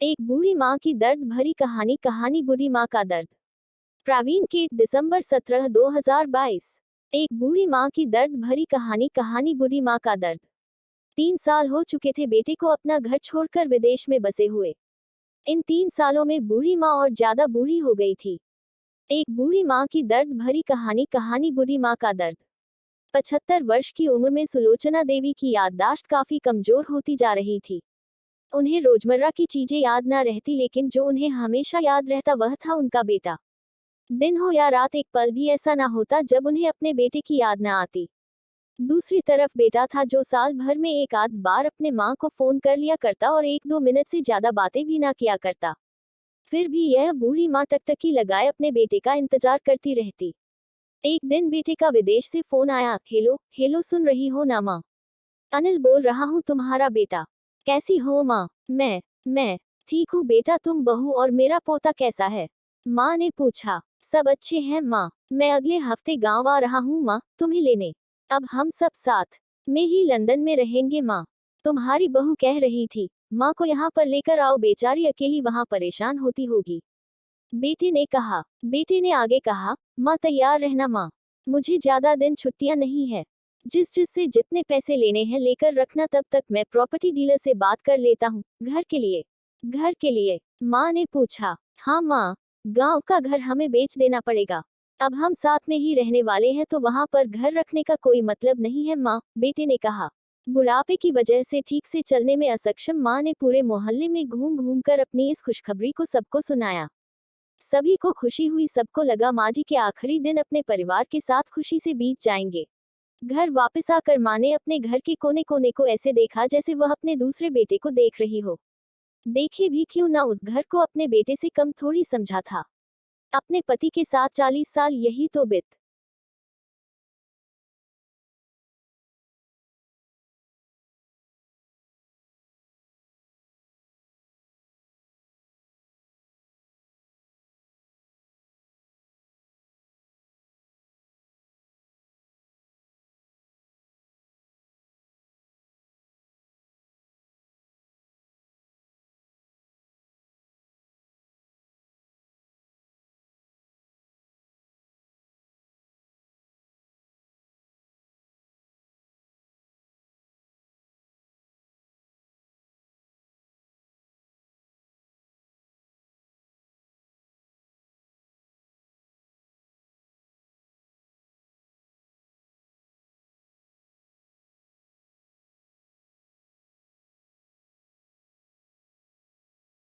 एक बूढ़ी माँ की दर्द भरी कहानी। कहानी बुरी माँ का दर्द। प्रवीण केट, दिसंबर 17, 2022। एक बूढ़ी माँ की दर्द भरी कहानी। कहानी बुरी माँ का दर्द। 3 साल हो चुके थे बेटे को अपना घर छोड़कर विदेश में बसे हुए। इन 3 सालों में बूढ़ी माँ और ज्यादा बूढ़ी हो गई थी। एक बूढ़ी माँ की दर्द भरी कहानी। कहानी बुरी माँ का दर्द। 75 वर्ष की उम्र में सुलोचना देवी की याददाश्त काफी कमजोर होती जा रही थी। उन्हें रोजमर्रा की चीजें याद न रहती, लेकिन जो उन्हें हमेशा याद रहता वह था उनका बेटा। दिन हो या रात, एक पल भी ऐसा ना होता जब उन्हें अपने बेटे की याद न आती। दूसरी तरफ बेटा था जो साल भर में एक आध बार अपने माँ को फोन कर लिया करता और 1-2 मिनट से ज्यादा बातें भी ना किया करता। फिर भी यह बूढ़ी माँ टकटकी लगाए अपने बेटे का इंतजार करती रहती। एक दिन बेटे का विदेश से फोन आया। हेलो हेलो, सुन रही हो ना माँ? अनिल बोल रहा हूँ, तुम्हारा बेटा। कैसी हो माँ? मैं ठीक हूँ बेटा, तुम बहू और मेरा पोता कैसा है? माँ ने पूछा। सब अच्छे हैं माँ, मैं अगले हफ्ते गांव आ रहा हूँ माँ, तुम्हें लेने। अब हम सब साथ में ही लंदन में रहेंगे माँ। तुम्हारी बहू कह रही थी माँ को यहाँ पर लेकर आओ, बेचारी अकेली वहाँ परेशान होती होगी। बेटे ने आगे कहा, माँ तैयार रहना माँ, मुझे ज्यादा दिन छुट्टियां नहीं है। जिस से जितने पैसे लेने हैं लेकर रखना, तब तक मैं प्रॉपर्टी डीलर से बात कर लेता हूँ। घर के लिए माँ ने पूछा। हाँ माँ, गांव का घर हमें बेच देना पड़ेगा। अब हम साथ में ही रहने वाले हैं तो वहाँ पर घर रखने का कोई मतलब नहीं है माँ, बेटे ने कहा। बुढ़ापे की वजह से ठीक से चलने में असक्षम माँ ने पूरे मोहल्ले में घूम घूम कर अपनी इस खुशखबरी को सबको सुनाया। सभी को खुशी हुई, सबको लगा माँ जी के आखिरी दिन अपने परिवार के साथ खुशी से बीत जाएंगे। घर वापस आकर माँ ने अपने घर के कोने कोने को ऐसे देखा जैसे वह अपने दूसरे बेटे को देख रही हो। देखे भी क्यों ना, उस घर को अपने बेटे से कम थोड़ी समझा था। अपने पति के साथ 40 साल यही तो बीत